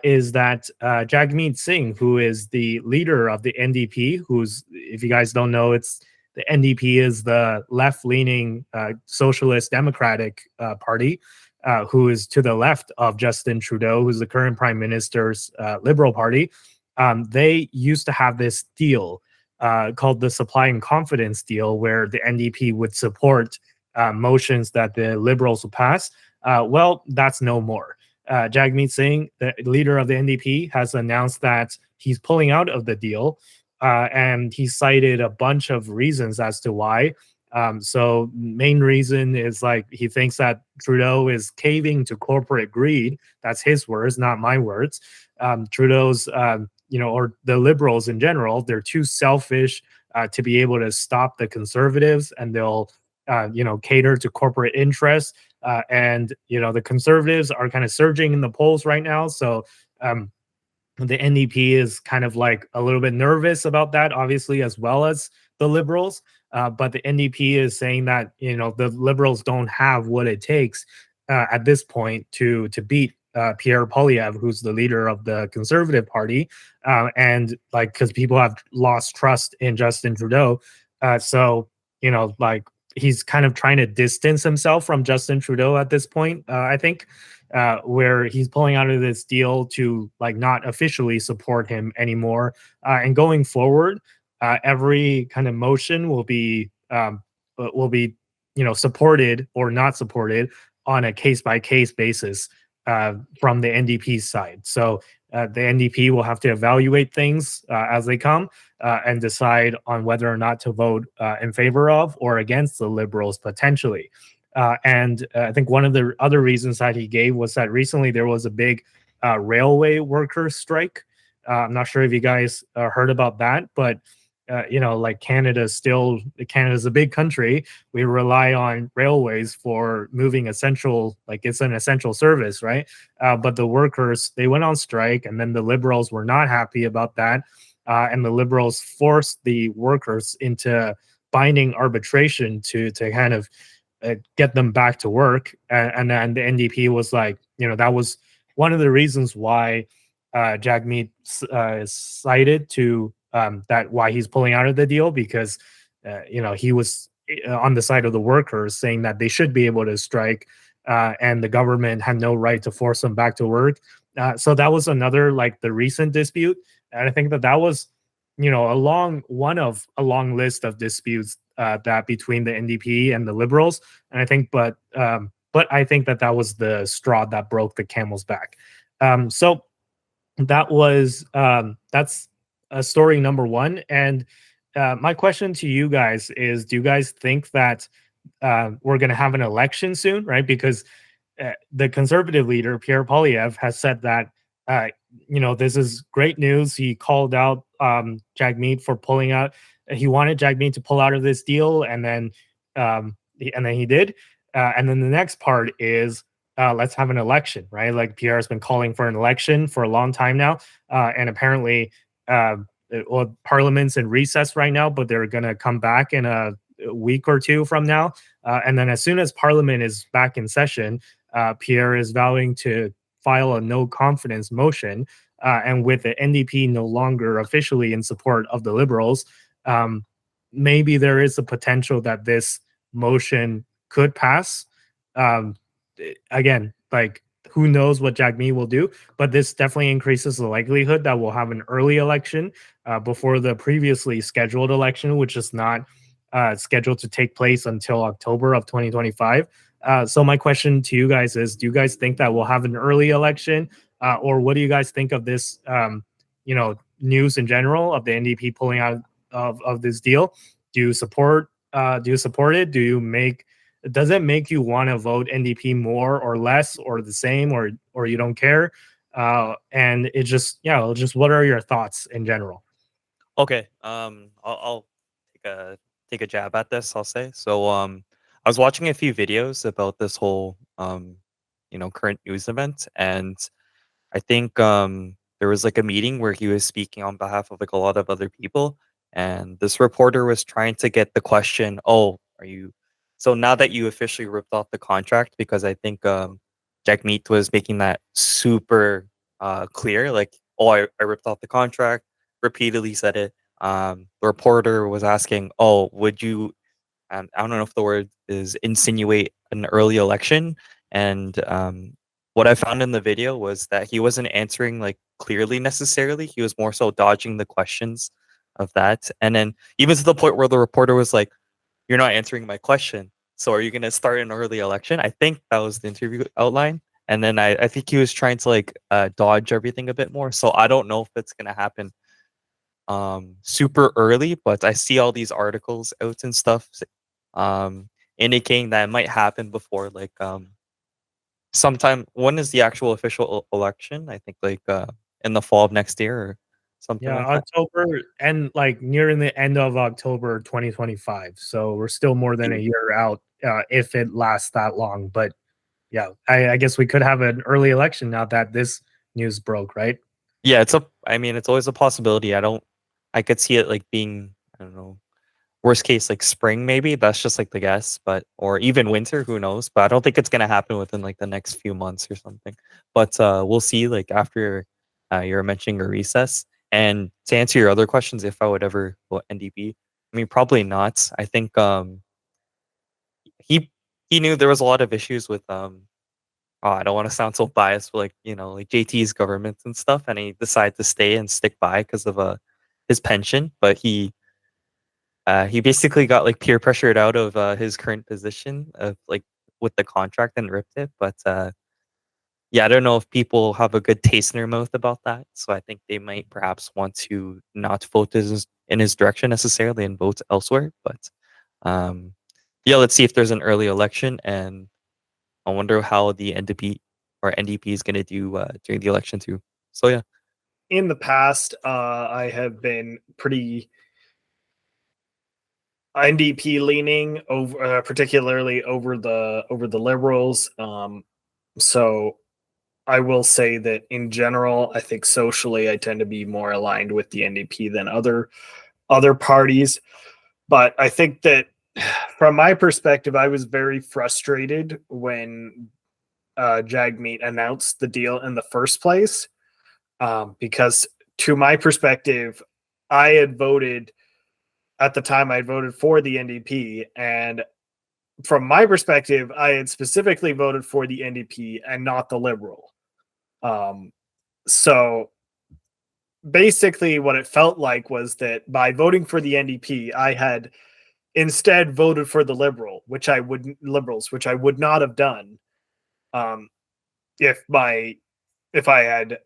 is that Jagmeet Singh, who is the leader of the NDP, who's, if you guys don't know, it's the NDP is the left-leaning socialist democratic party, who is to the left of Justin Trudeau, who's the current prime minister's Liberal Party. They used to have this deal called the Supply and Confidence deal, where the NDP would support motions that the Liberals would pass. Well, that's no more. Jagmeet Singh, the leader of the NDP, has announced that he's pulling out of the deal, and he cited a bunch of reasons as to why. So main reason is like he thinks that Trudeau is caving to corporate greed. That's his words, not my words. Trudeau's, or the Liberals in general, they're too selfish to be able to stop the Conservatives, and they'll, cater to corporate interests. And the Conservatives are kind of surging in the polls right now, so the NDP is kind of like a little bit nervous about that, obviously, as well as the Liberals. But the NDP is saying that the Liberals don't have what it takes at this point to beat Pierre Poilievre, who's the leader of the Conservative Party, and like because people have lost trust in Justin Trudeau. So he's kind of trying to distance himself from Justin Trudeau at this point. I think. Where he's pulling out of this deal to like not officially support him anymore, and going forward, every kind of motion will be supported or not supported on a case by case basis from the NDP's side. So the NDP will have to evaluate things as they come and decide on whether or not to vote in favor of or against the Liberals potentially. And I think one of the other reasons that he gave was that recently there was a big railway workers strike. I'm not sure if you guys heard about that, but like Canada's a big country. We rely on railways for moving essential, like it's an essential service, right? But the workers, they went on strike, and then the Liberals were not happy about that, and the Liberals forced the workers into binding arbitration to kind of get them back to work. And then the NDP was like, that was one of the reasons why Jagmeet cited to that why he's pulling out of the deal, because he was on the side of the workers, saying that they should be able to strike, and the government had no right to force them back to work. So that was another, like, the recent dispute, and I think that was a long list of disputes that between the NDP and the Liberals. And I think, but I think that was the straw that broke the camel's back. So that was that's story number one. And my question to you guys is: do you guys think that we're going to have an election soon? Right, because the Conservative leader Pierre Poilievre has said that this is great news. He called out Jagmeet for pulling out. He wanted Jagmeet to pull out of this deal, and then he did. And then the next part is let's have an election, right? Like Pierre has been calling for an election for a long time now, and apparently, Parliament's in recess right now, but they're going to come back in a week or two from now. And then as soon as Parliament is back in session, Pierre is vowing to file a no confidence motion. And with the NDP no longer officially in support of the Liberals, maybe there is a potential that this motion could pass. Again, like, who knows what Jagmeet will do, but this definitely increases the likelihood that we'll have an early election before the previously scheduled election, which is not scheduled to take place until October of 2025. So my question to you guys is: do you guys think that we'll have an early election, or what do you guys think of this? News in general of the NDP pulling out of this deal. Do you support? Do you support it? Does it make you want to vote NDP more or less or the same, or you don't care? And it just what are your thoughts in general? Okay. I'll take a jab at this. I'll say so. I was watching a few videos about this whole current news event, and I think there was like a meeting where he was speaking on behalf of like a lot of other people, and this reporter was trying to get the question, "Oh, are you so now that you officially ripped off the contract?" Because I think Jack Meat was making that super clear. Like, oh, I ripped off the contract, repeatedly said it. The reporter was asking, oh, would you, I don't know if the word is insinuate an early election. And what I found in the video was that he wasn't answering like clearly necessarily. He was more so dodging the questions of that. And then even to the point where the reporter was like, you're not answering my question. So are you going to start an early election? I think that was the interview outline. And then I think he was trying to like dodge everything a bit more. So I don't know if it's going to happen super early, but I see all these articles out and stuff um indicating that it might happen before like sometime. When is the actual official election? I think like in the fall of next year or something Yeah, like that. October and like nearing the end of October 2025. So we're still more than a year out, if it lasts that long. But yeah, I guess we could have an early election now that this news broke, right? Yeah, I mean it's always a possibility. I could see it like being, I don't know, worst case like spring maybe. That's just like the guess, but or even winter, who knows? But I don't think it's gonna happen within like the next few months or something. But we'll see like after you're mentioning a recess. And to answer your other questions, if I would ever go NDP, I mean probably not. I think he he knew there was a lot of issues with oh, I don't want to sound so biased, but like, you know, like JT's government and stuff, and he decided to stay and stick by because of his pension. But he basically got like peer pressured out of his current position of like with the contract and ripped it. But yeah, I don't know if people have a good taste in their mouth about that. So I think they might perhaps want to not vote in his direction necessarily and vote elsewhere. But um, yeah, let's see if there's an early election, and I wonder how the NDP or NDP is going to do during the election too. So yeah. In the past, I have been pretty NDP leaning over, particularly over the Liberals. So I will say that in general, I think socially, I tend to be more aligned with the NDP than other parties. But I think that from my perspective, I was very frustrated when Jagmeet announced the deal in the first place, because to my perspective, I had voted at the time. I voted for the NDP, and from my perspective, I had specifically voted for the NDP and not the Liberal. So basically, what it felt like was that by voting for the NDP, I had instead voted for the Liberals, which I would not have done, um, if I had,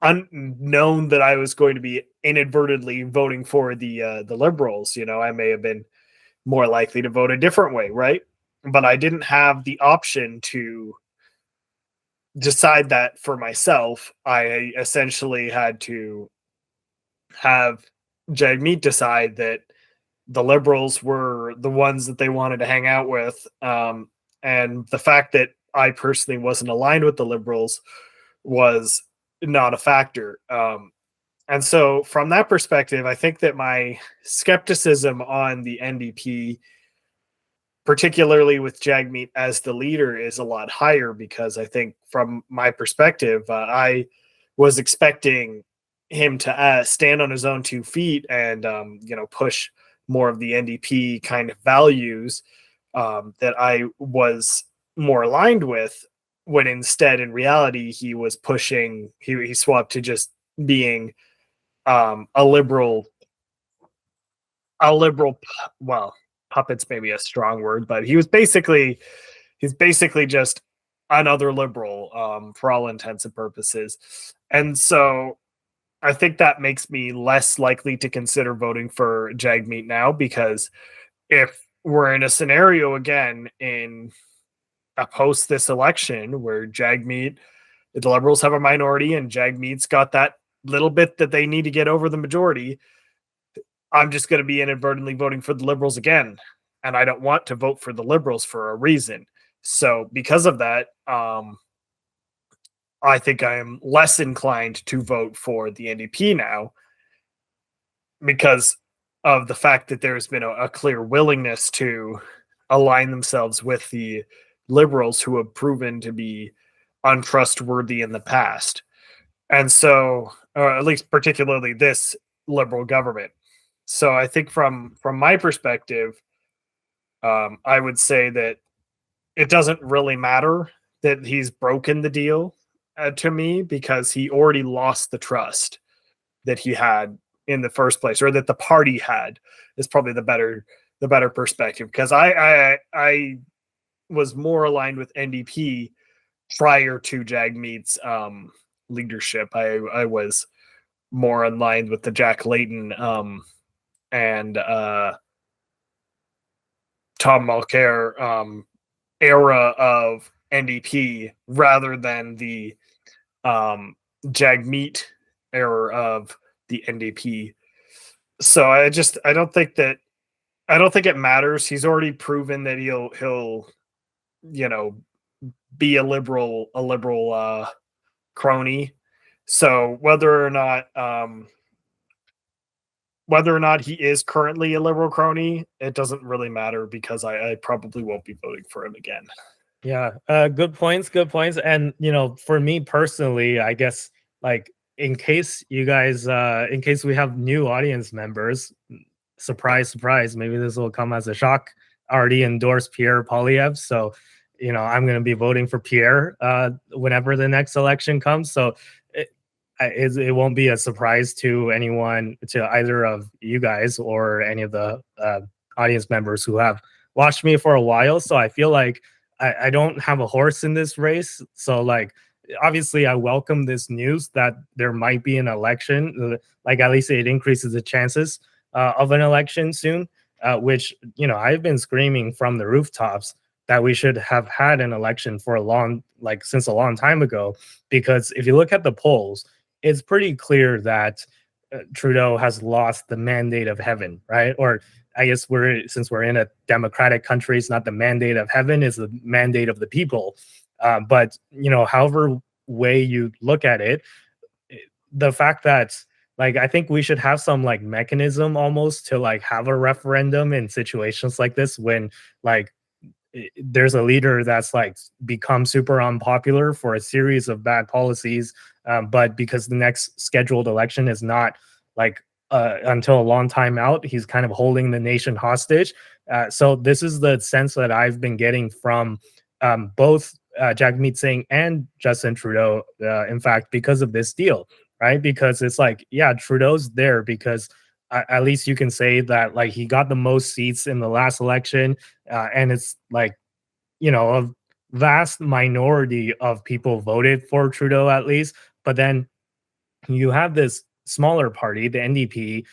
unknown that I was going to be inadvertently voting for the Liberals. I may have been more likely to vote a different way, right? But I didn't have the option to decide that for myself. I essentially had to have Jagmeet decide that the Liberals were the ones that they wanted to hang out with. And the fact that I personally wasn't aligned with the Liberals was not a factor. And so, from that perspective, I think that my skepticism on the NDP, particularly with Jagmeet as the leader, is a lot higher, because I think, from my perspective, I was expecting him to stand on his own 2 feet and push more of the NDP kind of values that I was more aligned with. When instead, in reality, he was pushing. He swapped to just being a liberal. Well, puppet's maybe a strong word, but he's basically just another liberal, for all intents and purposes. And so I think that makes me less likely to consider voting for Jagmeet now, because if we're in a scenario again in a post this election where the Liberals have a minority and Jagmeet's got that little bit that they need to get over the majority, I'm just going to be inadvertently voting for the Liberals again. And I don't want to vote for the Liberals for a reason. So because of that, I think I am less inclined to vote for the NDP now, because of the fact that there's been a clear willingness to align themselves with the Liberals, who have proven to be untrustworthy in the past. And so, or at least particularly this Liberal government. So I think from my perspective, I would say that it doesn't really matter that he's broken the deal to me, because he already lost the trust that he had in the first place, or that the party had, is probably the better perspective. Because I was more aligned with NDP prior to Jagmeet's leadership. I was more aligned with the Jack Layton and Tom Mulcair era of NDP, rather than the Jagmeet era of the NDP. So I don't think it matters. He's already proven that he'll be a liberal crony. So whether or not he is currently a liberal crony, it doesn't really matter, because I probably won't be voting for him again. Yeah, good points, good points. And for me personally, I guess, like, in case you guys, in case we have new audience members, surprise, surprise, maybe this will come as a shock. I already endorsed Pierre Poilievre, so I'm going to be voting for Pierre whenever the next election comes. So it won't be a surprise to anyone, to either of you guys or any of the audience members who have watched me for a while. So I feel like I don't have a horse in this race. So, like, obviously I welcome this news that there might be an election. Like, at least it increases the chances of an election soon, which, I've been screaming from the rooftops that we should have had an election for since a long time ago. Because if you look at the polls, it's pretty clear that Trudeau has lost the mandate of heaven, right? Or I guess since we're in a democratic country, it's not the mandate of heaven, it's the mandate of the people. But however way you look at it, the fact that, like, I think we should have some, like, mechanism almost to, like, have a referendum in situations like this, when, like, there's a leader that's, like, become super unpopular for a series of bad policies, but because the next scheduled election is not, like, until a long time out, he's kind of holding the nation hostage. So this is the sense that I've been getting from both Jagmeet Singh and Justin Trudeau, in fact, because of this deal, right? Because it's like, yeah, Trudeau's there because at least you can say that, like, he got the most seats in the last election, and it's like, a vast minority of people voted for Trudeau, at least. But then you have this smaller party, the NDP,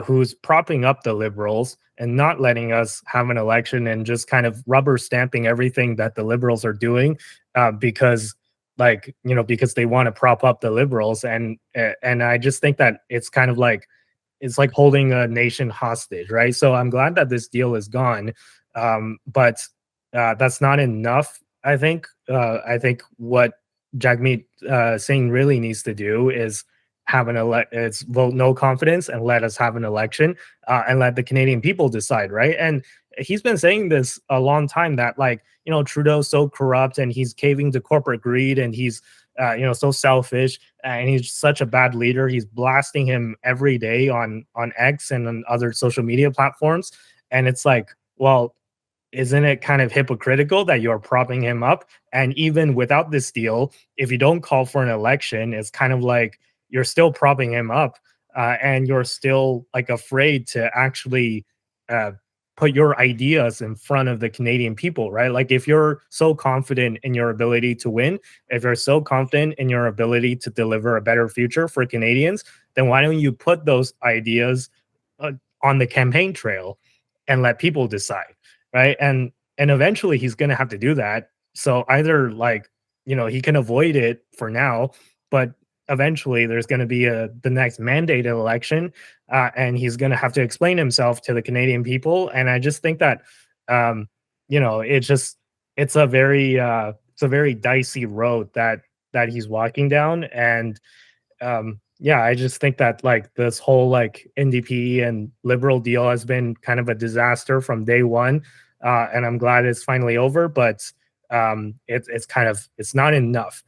who's propping up the Liberals and not letting us have an election, and just kind of rubber stamping everything that the Liberals are doing, because, like, because they want to prop up the Liberals. And I just think that it's kind of like, it's like holding a nation hostage, right? So I'm glad that this deal is gone, but that's not enough. I think what Jagmeet Singh really needs to do is it's vote no confidence and let us have an election, and let the Canadian people decide, right? And he's been saying this a long time, that, like, Trudeau's so corrupt and he's caving to corporate greed, and he's so selfish, and he's such a bad leader. He's blasting him every day on X and on other social media platforms. And it's like, well, isn't it kind of hypocritical that you're propping him up? And even without this deal, if you don't call for an election, it's kind of like you're still propping him up, and you're still, like, afraid to actually put your ideas in front of the Canadian people, right? Like, if you're so confident in your ability to win, if you're so confident in your ability to deliver a better future for Canadians, then why don't you put those ideas on the campaign trail and let people decide, right? And eventually he's going to have to do that. So either, like, he can avoid it for now, but eventually there's going to be the next mandated election, and he's going to have to explain himself to the Canadian people. And I just think that it's a very dicey road that he's walking down. And yeah, I just think that, like, this whole, like, NDP and Liberal deal has been kind of a disaster from day one, and I'm glad it's finally over. But it's not enough.